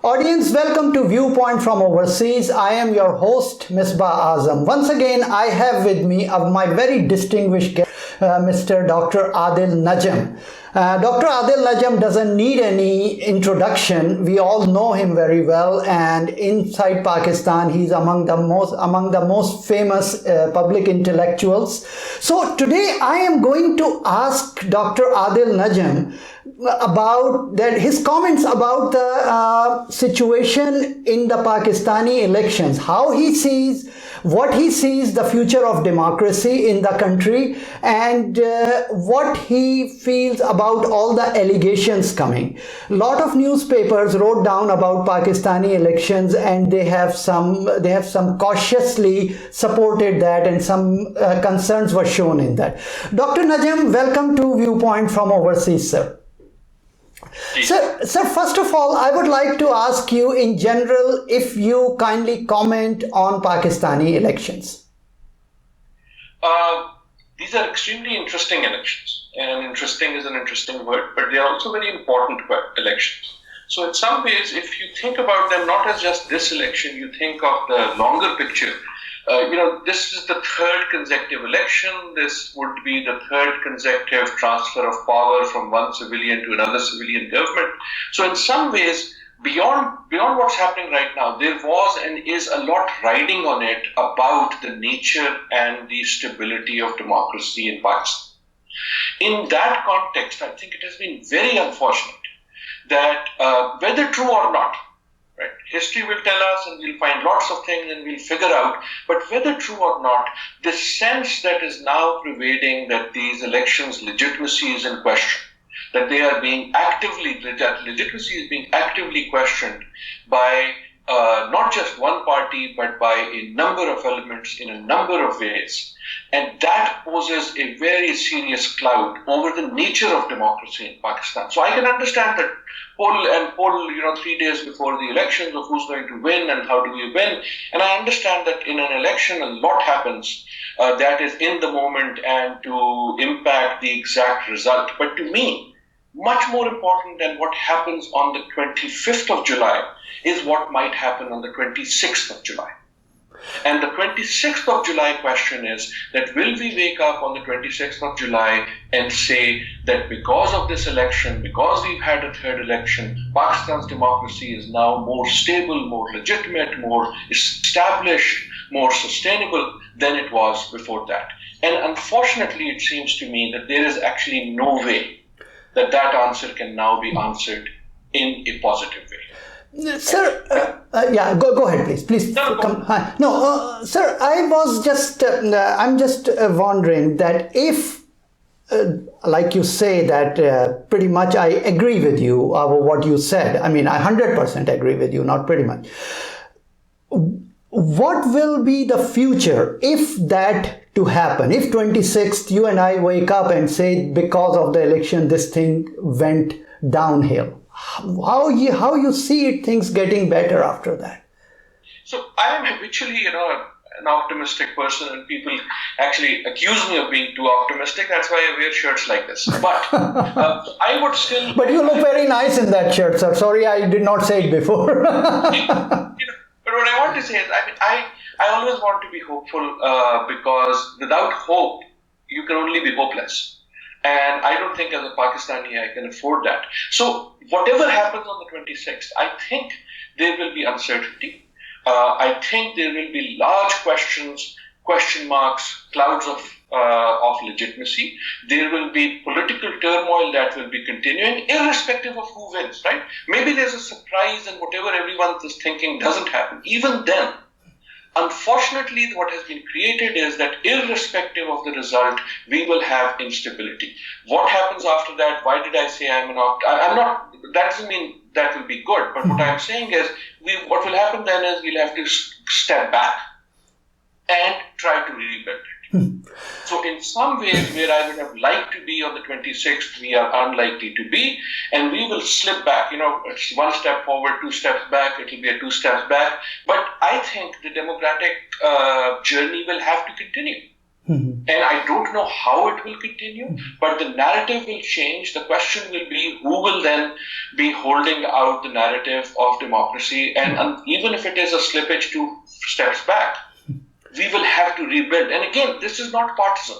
Audience, welcome to Viewpoint from Overseas. I am your host, Misbah Azam. Once again, I have with me my very distinguished guest, Mr. Dr. Adil Najam. Dr. Adil Najam doesn't need any introduction. We all know him very well, and inside Pakistan, he's among the most famous public intellectuals. So today, I am going to ask Dr. Adil Najam about that his comments about the situation in the Pakistani elections, how he sees what he sees the future of democracy in the country, and what he feels about all the allegations coming. A lot of newspapers wrote down about Pakistani elections, and they have some cautiously supported that, and some concerns were shown in that. Dr. Najam, welcome to Viewpoint from Overseas, sir. Sir, first of all, I would like to ask you in general if you kindly comment on Pakistani elections. These are extremely interesting elections, and interesting is an interesting word, but they are also very important elections. So in some ways, if you think about them not as just this election, you think of the longer picture. This is the third consecutive election. This would be the third consecutive transfer of power from one civilian to another civilian government. So in some ways, beyond what's happening right now, there was and is a lot riding on it about the nature and the stability of democracy in Pakistan. In that context, I think it has been very unfortunate that whether true or not, right, history will tell us, and we'll find lots of things and we'll figure out, but whether true or not, the sense that is now pervading that these elections' legitimacy is in question, that they are being that legitimacy is being actively questioned by not just one party, but by a number of elements in a number of ways. And that poses a very serious cloud over the nature of democracy in Pakistan. So I can understand that poll, 3 days before the elections of who's going to win and how do we win. And I understand that in an election, a lot happens that is in the moment and to impact the exact result. But to me, much more important than what happens on the 25th of July is what might happen on the 26th of July. And the 26th of July question is that will we wake up on the 26th of July and say that because of this election, because we've had a third election, Pakistan's democracy is now more stable, more legitimate, more established, more sustainable than it was before that. And unfortunately, it seems to me that there is actually no way that answer can now be answered in a positive way. Sir, go ahead, please. Please come. Sir, I'm just wondering that if, like you say, that pretty much I agree with you what you said. I mean, I 100% agree with you, not pretty much. What will be the future if that to happen? If 26th, you and I wake up and say because of the election, this thing went downhill. How you see things getting better after that? So I am habitually, an optimistic person, and people actually accuse me of being too optimistic. That's why I wear shirts like this. But I would still. But you look very nice in that shirt, sir. Sorry, I did not say it before. But what I want to say is, I always want to be hopeful because without hope, you can only be hopeless. And I don't think as a Pakistani I can afford that. So whatever happens on the 26th, I think there will be uncertainty. I think there will be large question marks, clouds of legitimacy. There will be political turmoil that will be continuing, irrespective of who wins, right? Maybe there's a surprise and whatever everyone is thinking doesn't happen. Even then, unfortunately, what has been created is that irrespective of the result, we will have instability. What happens after that? Why did I say I'm not, that doesn't mean that will be good. But what I'm saying is, what will happen then is we'll have to step back and try to rebuild it. So in some ways, where I would have liked to be on the 26th, we are unlikely to be, and we will slip back. It's one step forward, two steps back. It will be a two steps back. But I think the democratic journey will have to continue. Mhm. And I don't know how it will continue, but the narrative will change. The question will be who will then be holding out the narrative of democracy. And even if it is a slippage 2 steps back, we will have to rebuild. And again, this is not partisan.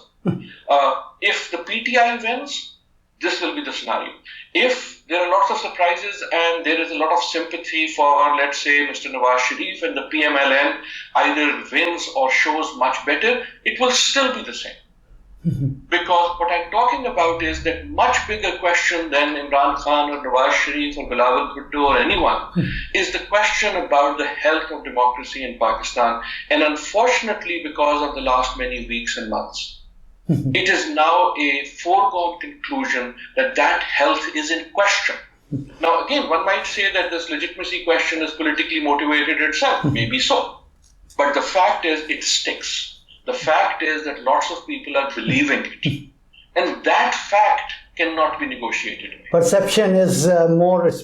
If the PTI wins, this will be the scenario. If there are lots of surprises and there is a lot of sympathy for, let's say, Mr. Nawaz Sharif, and the PMLN either wins or shows much better, it will still be the same. Because what I'm talking about is that much bigger question than Imran Khan or Nawaz Sharif or Bilawal Bhutto or anyone is the question about the health of democracy in Pakistan. And unfortunately, because of the last many weeks and months, it is now a foregone conclusion that that health is in question. Now, again, one might say that this legitimacy question is politically motivated itself. Maybe so. But the fact is, it sticks. The fact is that lots of people are believing it. And that fact cannot be negotiated away. Perception is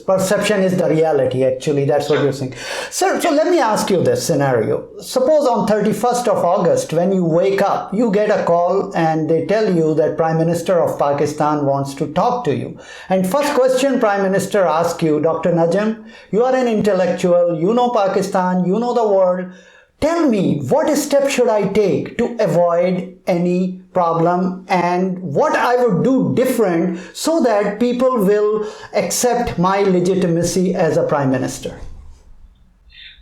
perception is the reality, actually. That's what you're saying. Sir, so let me ask you this scenario. Suppose on 31st of August, when you wake up, you get a call and they tell you that Prime Minister of Pakistan wants to talk to you. And first question Prime Minister asks you, Dr. Najam, you are an intellectual, you know Pakistan, you know the world. Tell me, what step should I take to avoid any problem and what I would do different so that people will accept my legitimacy as a prime minister?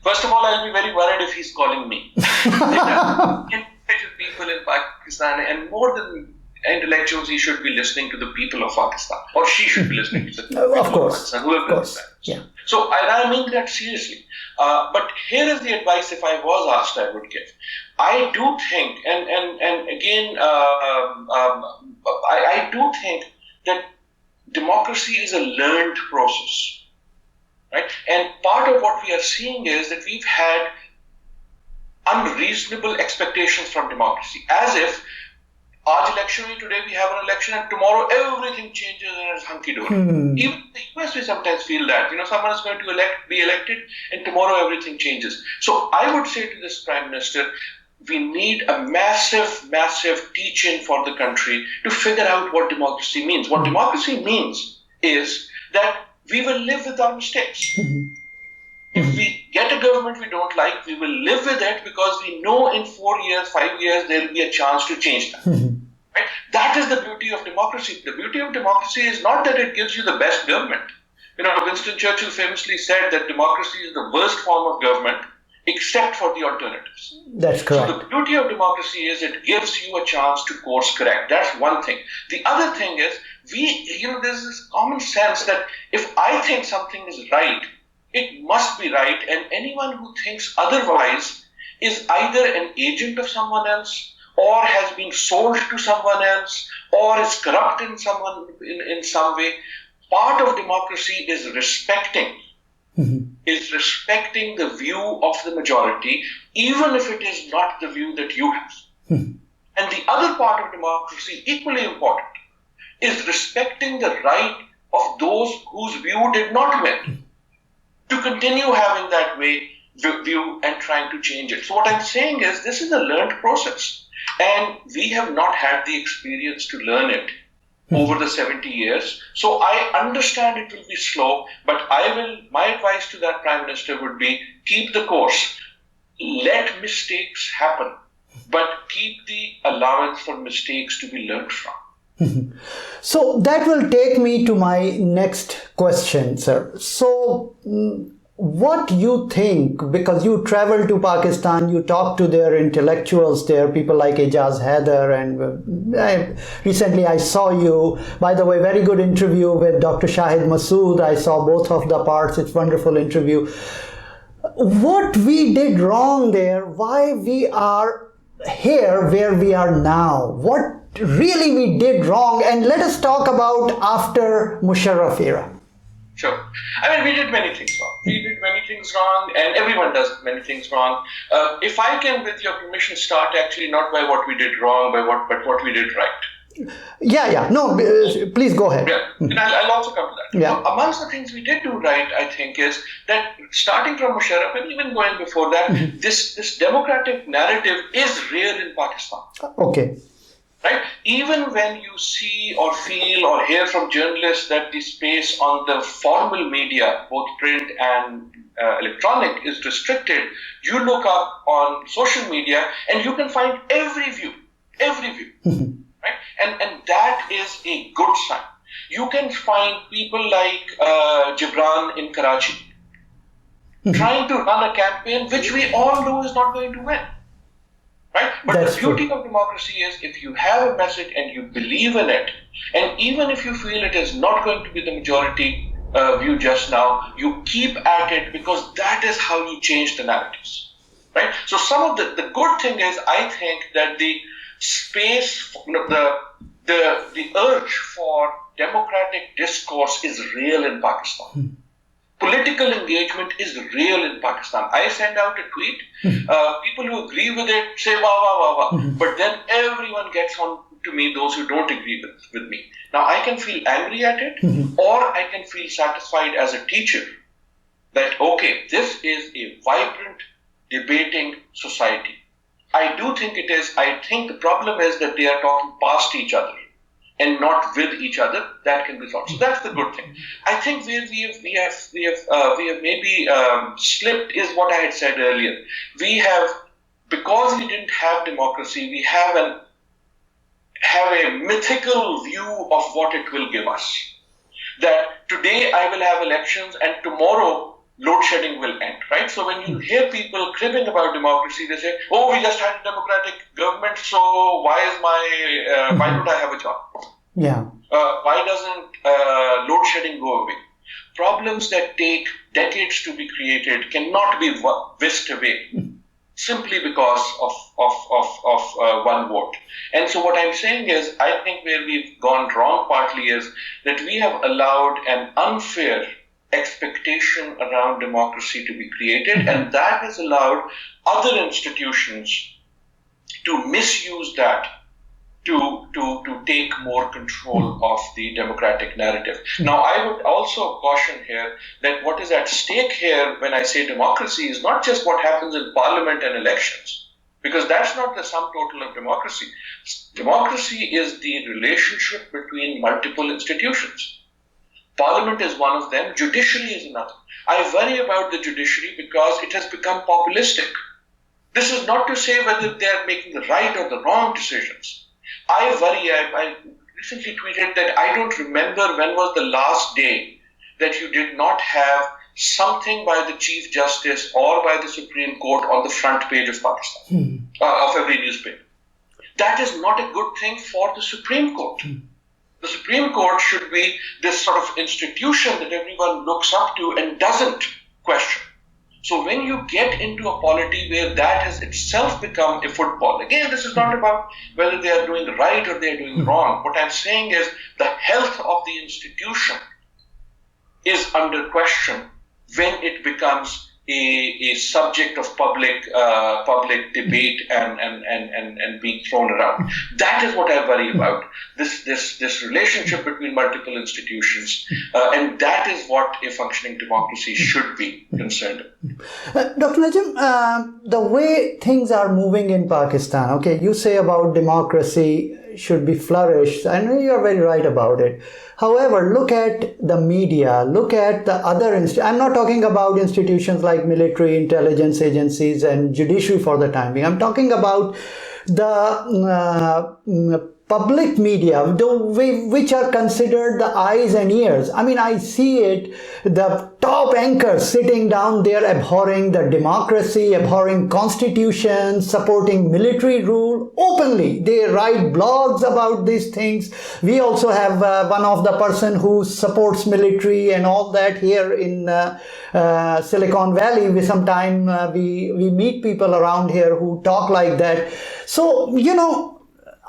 First of all, I'll be very worried if he's calling me. Intellectual people in Pakistan, and more than intellectuals, he should be listening to the people of Pakistan, or she should be listening to the people Of course, Pakistan, whoever of course. Yeah. So I mean that seriously. But here is the advice, if I was asked, I would give. I do think, and again, I do think that democracy is a learned process, right? And part of what we are seeing is that we've had unreasonable expectations from democracy, as if election today we have an election and tomorrow everything changes and it's hunky-dory. Even in the US we sometimes feel that, someone is going to be elected and tomorrow everything changes. So I would say to this Prime Minister, we need a massive teach-in for the country to figure out what democracy means. What democracy means is that we will live with our mistakes. If we get a government we don't like, we will live with it because we know in 4 years, 5 years, there will be a chance to change that. Right? That is the beauty of democracy. The beauty of democracy is not that it gives you the best government. Winston Churchill famously said that democracy is the worst form of government except for the alternatives. That's correct. So the beauty of democracy is it gives you a chance to course correct. That's one thing. The other thing is, there's this common sense that if I think something is right, it must be right, and anyone who thinks otherwise is either an agent of someone else, or has been sold to someone else, or is corrupt in some way. Part of democracy is respecting the view of the majority, even if it is not the view that you have. And the other part of democracy, equally important, is respecting the right of those whose view did not win, to continue having that view and trying to change it. So what I'm saying is, this is a learned process, and we have not had the experience to learn it over the 70 years. So I understand it will be slow, but my advice to that Prime Minister would be, keep the course. Let mistakes happen, but keep the allowance for mistakes to be learned from. So that will take me to my next question, sir. So what you think, because you travel to Pakistan, you talk to their intellectuals there, people like Ijaz Haider, and recently I saw you, by the way, very good interview with Dr. Shahid Masood. I saw both of the parts. It's a wonderful interview. What we did wrong there, why we are here where we are now, what really we did wrong, and let us talk about after Musharraf era. Sure. We did many things wrong. And everyone does many things wrong. If I can, with your permission, start actually not by what we did wrong, but what we did right. Yeah. No, please go ahead. Yeah, and I'll also come to that. Yeah. So amongst the things we did do right, I think, is that starting from Musharraf and even going before that, this democratic narrative is real in Pakistan. Okay. Right? Even when you see or feel or hear from journalists that the space on the formal media, both print and electronic, is restricted, you look up on social media and you can find every view. Right? And that is a good sign. You can find people like Gibran in Karachi trying to run a campaign which we all know is not going to win. Right? But That's the beauty true. of democracy is if you have a message and you believe in it, and even if you feel it is not going to be the majority view just now, you keep at it because that is how you change the narratives. Right? So some of the good thing is I think that the space, the urge for democratic discourse is real in Pakistan. Political engagement is real in Pakistan. I send out a tweet, people who agree with it say wah, wah, wah, wah. But then everyone gets on to me, those who don't agree with me. Now I can feel angry at it, or I can feel satisfied as a teacher that, okay, this is a vibrant, debating society. I do think it is. I think the problem is that they are talking past each other and not with each other. That can be thought. So that's the good thing. I think where we have maybe slipped is what I had said earlier. We have, because we didn't have democracy, we have a mythical view of what it will give us. That today I will have elections and tomorrow load shedding will end, right? So when you hear people cribbing about democracy, they say, "Oh, we just had a democratic government, so why don't I have a job? Yeah. Why doesn't load shedding go away?" Problems that take decades to be created cannot be whisked away simply because of one vote. And so what I'm saying is, I think where we've gone wrong partly is that we have allowed an unfair expectation around democracy to be created, and that has allowed other institutions to misuse that to take more control of the democratic narrative. Now, I would also caution here that what is at stake here when I say democracy is not just what happens in parliament and elections, because that's not the sum total of democracy. Democracy is the relationship between multiple institutions. Parliament is one of them, judiciary is another. I worry about the judiciary because it has become populistic. This is not to say whether they are making the right or the wrong decisions. I worry, I recently tweeted that I don't remember when was the last day that you did not have something by the Chief Justice or by the Supreme Court on the front page of Pakistan, of every newspaper. That is not a good thing for the Supreme Court. The Supreme Court should be this sort of institution that everyone looks up to and doesn't question. So when you get into a polity where that has itself become a football, again, this is not about whether they are doing right or they are doing wrong. What I'm saying is the health of the institution is under question when it becomes a subject of public debate and being thrown around. That is what I worry about. This relationship between multiple institutions, and that is what a functioning democracy should be concerned with. Dr. Najam, the way things are moving in Pakistan, okay, you say about democracy should be flourished. I know you're very right about it. However, look at the media, look at the other I'm not talking about institutions like military, intelligence agencies and judiciary for the time being. I'm talking about the public media, which are considered the eyes and ears. I mean, I see it, the top anchors sitting down there abhorring the democracy, abhorring constitution, supporting military rule openly. They write blogs about these things. We also have one of the person who supports military and all that here in Silicon Valley. We sometimes we meet people around here who talk like that. So, you know,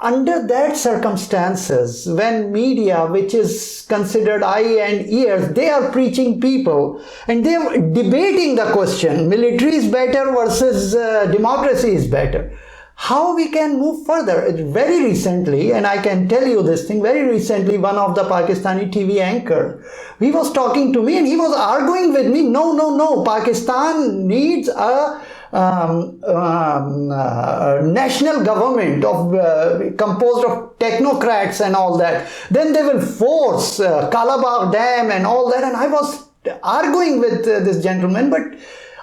under that circumstances, when media, which is considered eye and ears, they are preaching people and they are debating the question, military is better versus democracy is better. how we can move further. Very recently, and I can tell you this thing, very recently one of the Pakistani TV anchor, he was talking to me and he was arguing with me, no, Pakistan needs a national government composed of technocrats and all that. Then they will force Kalabagh Dam and all that. And I was arguing with this gentleman, but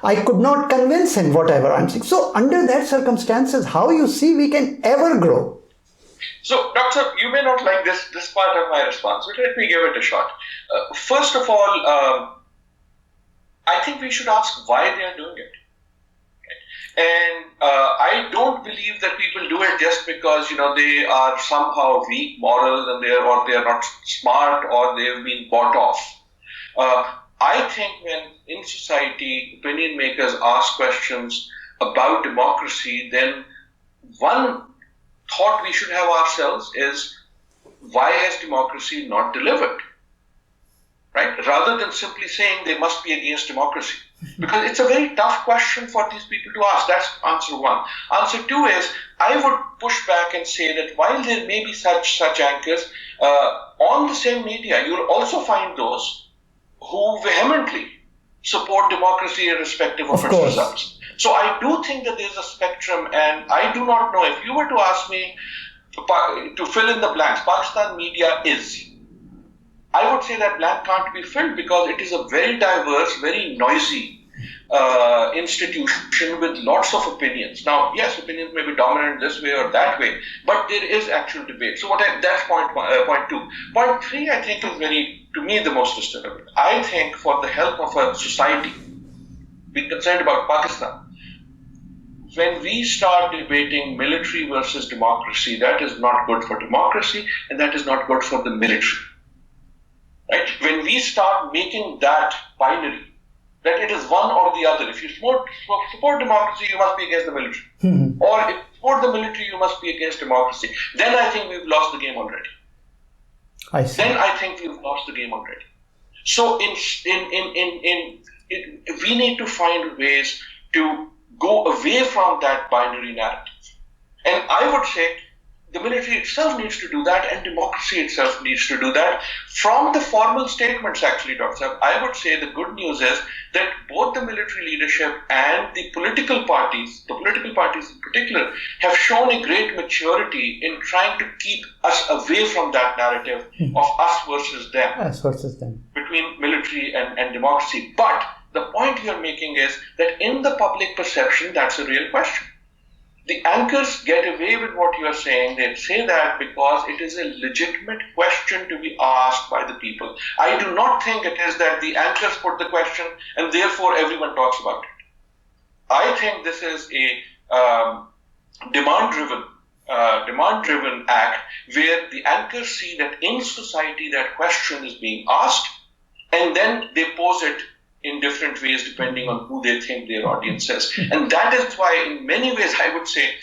I could not convince him whatever I'm saying. So under that circumstances, how you see we can ever grow? So, Doctor, you may not like this part of my response, but let me give it a shot. First of all, I think we should ask why they are doing it. And I don't believe that people do it just because they are somehow weak morals and they are not smart or they have been bought off. I think when in society opinion makers ask questions about democracy, then one thought we should have ourselves is, why has democracy not delivered? Right? Rather than simply saying they must be against democracy. Because it's a very tough question for these people to ask. That's answer one. Answer two is, I would push back and say that while there may be such anchors, on the same media, you'll also find those who vehemently support democracy irrespective of its results. So I do think that there's a spectrum, and I do not know. If you were to ask me to fill in the blanks, Pakistan media is, I would say that blank can't be filled because it is a very diverse, very noisy institution with lots of opinions. Now, yes, opinions may be dominant this way or that way, but there is actual debate. So that's point two. Point three, I think, is to me, the most disturbing. I think for the health of a society, be concerned about Pakistan, when we start debating military versus democracy, that is not good for democracy and that is not good for the military. Right? When we start making that binary, that it is one or the other. If you support democracy, you must be against the military. Or if you support the military, you must be against democracy. Then I think we've lost the game already. I see. Then I think we've lost the game already. So we need to find ways to go away from that binary narrative. And I would say the military itself needs to do that, and democracy itself needs to do that. From the formal statements, actually, Dr. Saab, I would say the good news is that both the military leadership and the political parties in particular, have shown a great maturity in trying to keep us away from that narrative of us versus them. Between military and democracy. But the point you're making is that in the public perception, that's a real question. The anchors get away with what you are saying. They say that because it is a legitimate question to be asked by the people. I do not think it is that the anchors put the question and therefore everyone talks about it. I think this is a demand-driven act where the anchors see that in society that question is being asked and then they pose it in different ways depending on who they think their audience is. And that is why in many ways I would say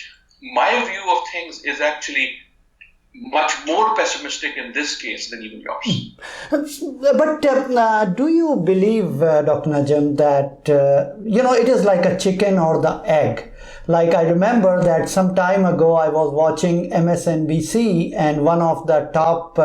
my view of things is actually much more pessimistic in this case than even yours. But do you believe, Dr. Najam, that, it is like a chicken or the egg? Like I remember that some time ago I was watching MSNBC and one of the top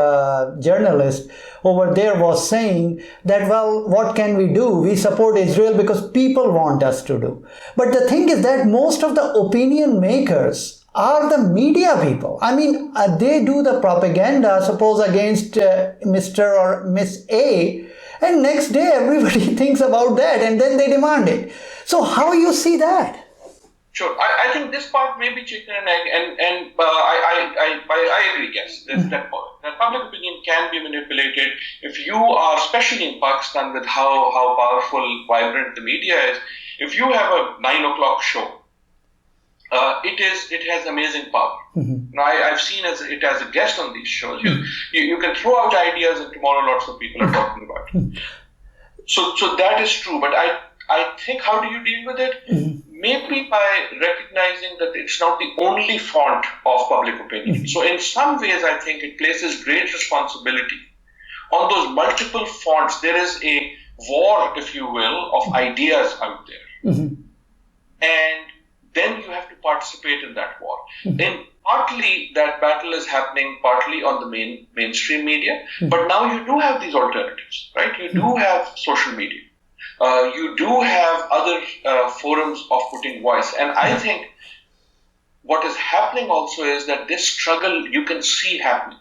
journalists over there was saying that, well, what can we do? We support Israel because people want us to do. But the thing is that most of the opinion makers are the media people. I mean, they do the propaganda, suppose against Mr. or Miss A, and next day everybody thinks about that and then they demand it. So how you see that? Sure. I think this part may be chicken and egg, and I agree, yes. That public opinion can be manipulated. If you are, especially in Pakistan with how powerful, vibrant the media is, if you have a 9 o'clock show, it has amazing power. Now, I've seen it as a guest on these shows. You can throw out ideas and tomorrow lots of people are talking about it. So that is true, but I think, how do you deal with it? Maybe by recognizing that it's not the only font of public opinion. So in some ways, I think it places great responsibility on those multiple fonts. There is a war, if you will, of ideas out there. And then you have to participate in that war. And partly that battle is happening partly on the mainstream media, but now you do have these alternatives, right? You do have social media. You do have other forums of putting voice. And I think what is happening also is that this struggle you can see happening.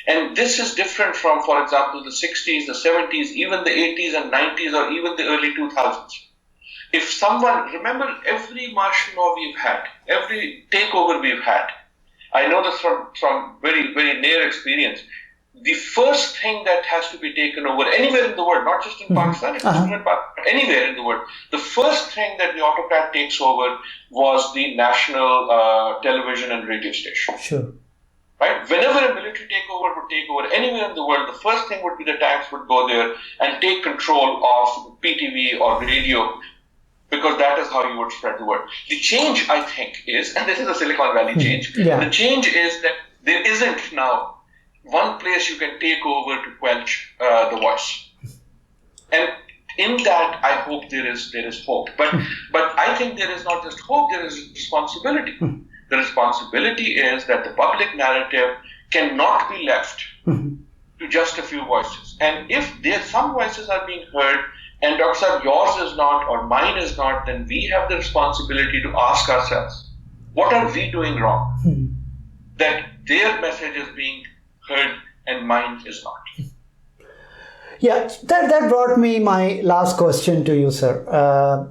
And this is different from, for example, the 60s, the 70s, even the 80s and 90s, or even the early 2000s. If someone, remember every martial law we've had, every takeover we've had, I know this from very, very near experience, the first thing that has to be taken over anywhere in the world, not just in Pakistan, anywhere in the world, the first thing that the autocrat takes over was the national television and radio station. Sure. Right? Whenever a military takeover would take over anywhere in the world, the first thing would be the tanks would go there and take control of PTV or radio, because that is how you would spread the word. The change, I think, is, and this is a Silicon Valley change, the change is that there isn't now one place you can take over to quench the voice. And in that, I hope there is hope. But I think there is not just hope, there is responsibility. The responsibility is that the public narrative cannot be left to just a few voices. And if some voices are being heard, and Dr. Saab, yours is not or mine is not, then we have the responsibility to ask ourselves, what are we doing wrong? That their message is being heard and mine is not. Yeah, that brought me my last question to you, sir.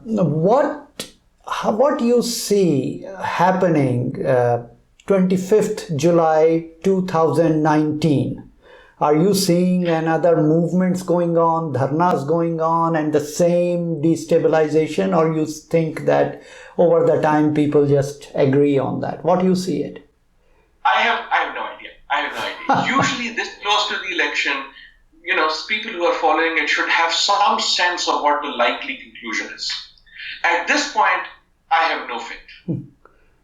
What you see happening 25th July 2019? Are you seeing another movements going on, dharnas going on, and the same destabilization, or you think that over the time people just agree on that? What do you see it? I have no idea. Usually this close to the election, people who are following it should have some sense of what the likely conclusion is. At this point, I have no faith.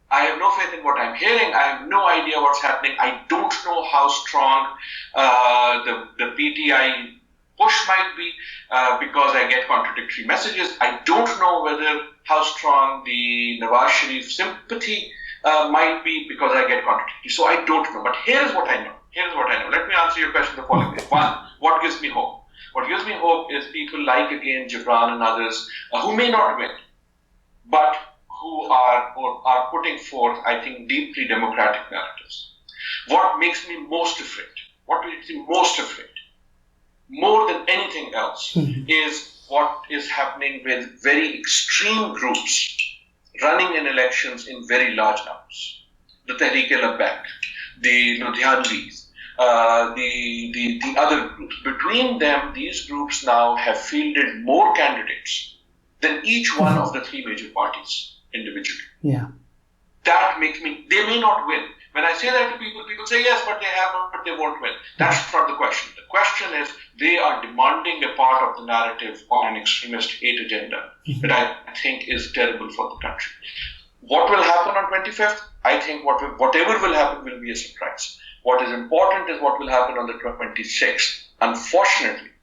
I have no faith in what I'm hearing. I have no idea what's happening. I don't know how strong the PTI push might be because I get contradictory messages. I don't know how strong the Nawaz Sharif sympathy might be because I get contradictory. So I don't know. But here's what I know. Let me answer your question the following way. One, what gives me hope? What gives me hope is people like, again, Gibran and others who may not win, but who are putting forth, I think, deeply democratic narratives. What makes me most afraid, more than anything else, is what is happening with very extreme groups running in elections in very large numbers. The Tehreek-e-Labbaik, the Ludhianvis, the other groups. Between them, these groups now have fielded more candidates than each one of the three major parties individually. Yeah. That makes me, they may not win. When I say that to people say, yes, but they have not, but they won't win. That's not the question. The question is, they are demanding a part of the narrative on an extremist hate agenda that I think is terrible for the country. What will happen on 25th? I think whatever will happen will be a surprise. What is important is what will happen on the 26th.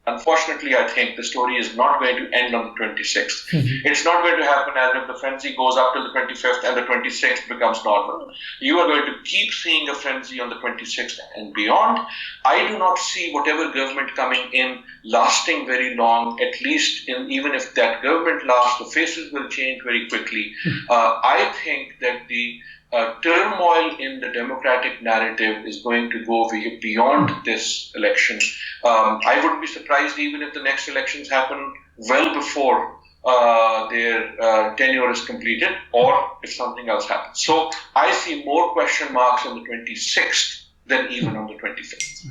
Unfortunately, I think the story is not going to end on the 26th. It's not going to happen as if the frenzy goes up till the 25th and the 26th becomes normal. You are going to keep seeing a frenzy on the 26th and beyond. I do not see whatever government coming in lasting very long, at least even if that government lasts, the faces will change very quickly. I think that the turmoil in the democratic narrative is going to go beyond this election. I wouldn't be surprised even if the next elections happen well before their tenure is completed, or if something else happens. So I see more question marks on the 26th than even on the 25th.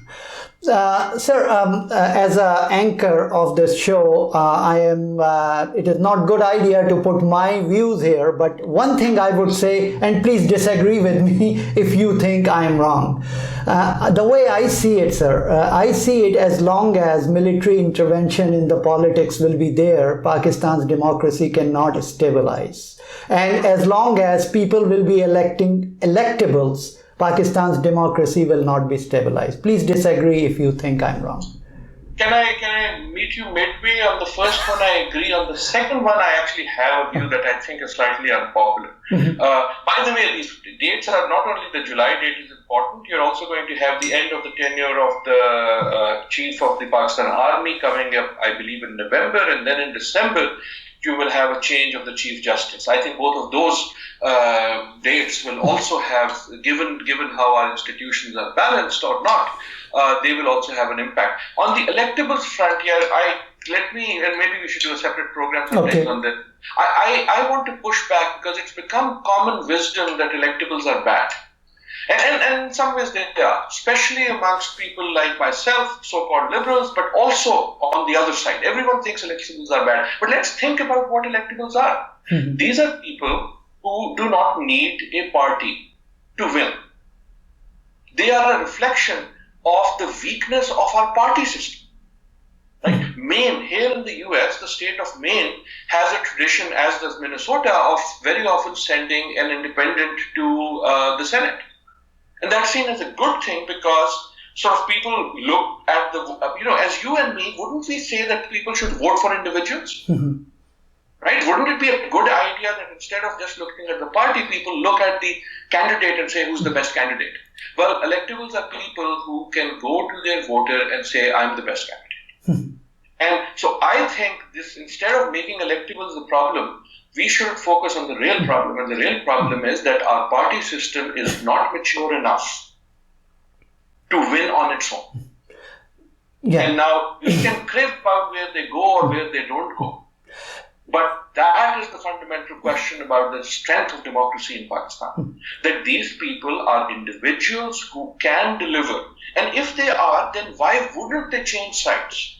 Sir, as an anchor of this show, it is not good idea to put my views here, but one thing I would say, and please disagree with me if you think I am wrong. The way I see it, sir, I see it as long as military intervention in the politics will be there, Pakistan's democracy cannot stabilize. And as long as people will be electing electables, Pakistan's democracy will not be stabilized. Please disagree if you think I'm wrong. Can I meet you midway? On the first one, I agree. On the second one, I actually have a view that I think is slightly unpopular. By the way, these dates are not only the July date is important. You're also going to have the end of the tenure of the chief of the Pakistan Army coming up, I believe, in November, and then in December you will have a change of the Chief Justice. I think both of those dates will also have, given how our institutions are balanced or not, they will also have an impact. On the electables front, and maybe we should do a separate program on that. I want to push back because it's become common wisdom that electables are bad. And in some ways they are, especially amongst people like myself, so-called liberals, but also on the other side. Everyone thinks electables are bad. But let's think about what electables are. These are people who do not need a party to win. They are a reflection of the weakness of our party system. Like Maine, here in the US, the state of Maine has a tradition, as does Minnesota, of very often sending an independent to the Senate. And that's seen as a good thing because sort of people look at as you and me, wouldn't we say that people should vote for individuals? Right? Wouldn't it be a good idea that instead of just looking at the party, people look at the candidate and say, who's the best candidate? Well, electables are people who can go to their voter and say, I'm the best candidate. And so I think this, instead of making electables the problem, we should focus on the real problem. And the real problem is that our party system is not mature enough to win on its own. And now we can crib about where they go or where they don't go. But that is the fundamental question about the strength of democracy in Pakistan. That these people are individuals who can deliver. And if they are, then why wouldn't they change sides?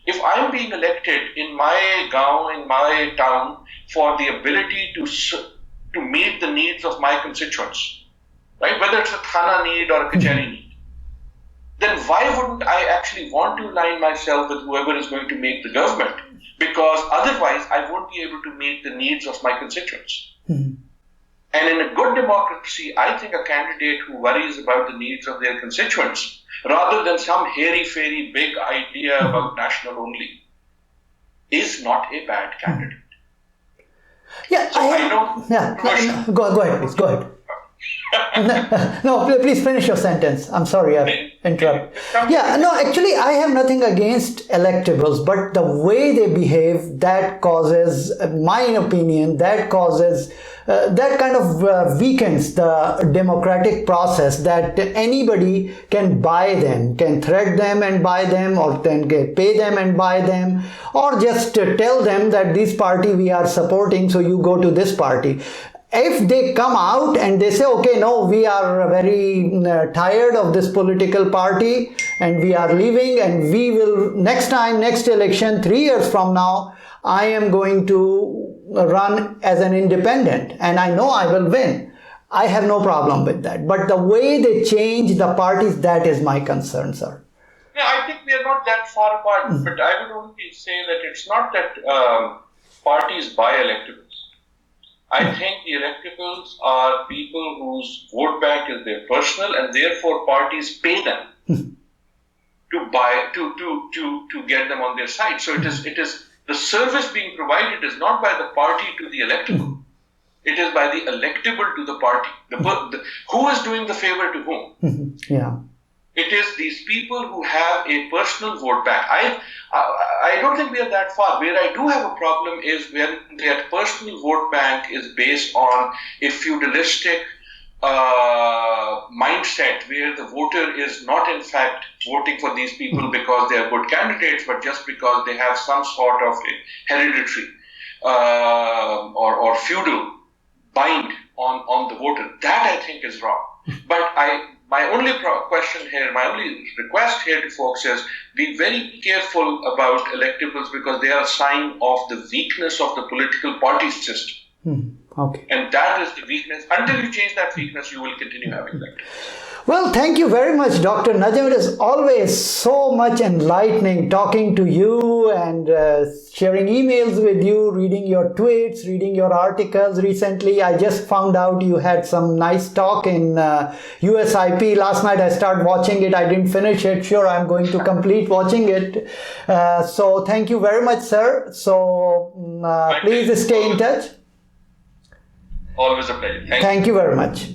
If I'm being elected in my gaon, in my town, for the ability to meet the needs of my constituents, right? Whether it's a thana need or a kachari need, then why wouldn't I actually want to align myself with whoever is going to make the government? Because otherwise I won't be able to meet the needs of my constituents. And in a good democracy, I think a candidate who worries about the needs of their constituents, rather than some hairy-fairy big idea about national only, is not a bad candidate. Yeah, so go ahead, please. Go ahead. No, please finish your sentence. I'm sorry, I interrupted. Yeah, no, actually, I have nothing against electables, but the way they behave, that causes, my opinion, that causes, that kind of weakens the democratic process, that anybody can buy them, can thread them and buy them, or can pay them and buy them, or just tell them that this party we are supporting, so you go to this party. If they come out and they say, okay, no, we are very tired of this political party and we are leaving, and we will next election, 3 years from now, I am going to run as an independent and I know I will win. I have no problem with that. But the way they change the parties, that is my concern, sir. Yeah, I think we are not that far apart, but I would only say that it's not that parties buy electables. I think the electables are people whose vote bank is their personal, and therefore parties pay them to buy to get them on their side. So it is the service being provided is not by the party to the electable. It is by the electable to the party. Who is doing the favor to whom? Yeah. It is these people who have a personal vote bank. I don't think we are that far. Where I do have a problem is when that personal vote bank is based on a feudalistic mindset, where the voter is not in fact voting for these people because they are good candidates, but just because they have some sort of hereditary or feudal bind on the voter. That I think is wrong. But my only question here, my only request here to folks is be very careful about electables, because they are a sign of the weakness of the political party system. Okay. And that is the weakness. Until you change that weakness, you will continue having that. Well, thank you very much, Dr. Najam. It is always so much enlightening talking to you and sharing emails with you, reading your tweets, reading your articles. Recently, I just found out you had some nice talk in USIP. Last night, I started watching it. I didn't finish it. Sure, I'm going to complete watching it. So thank you very much, sir. So please stay in touch. Always a pleasure. Thank you very much.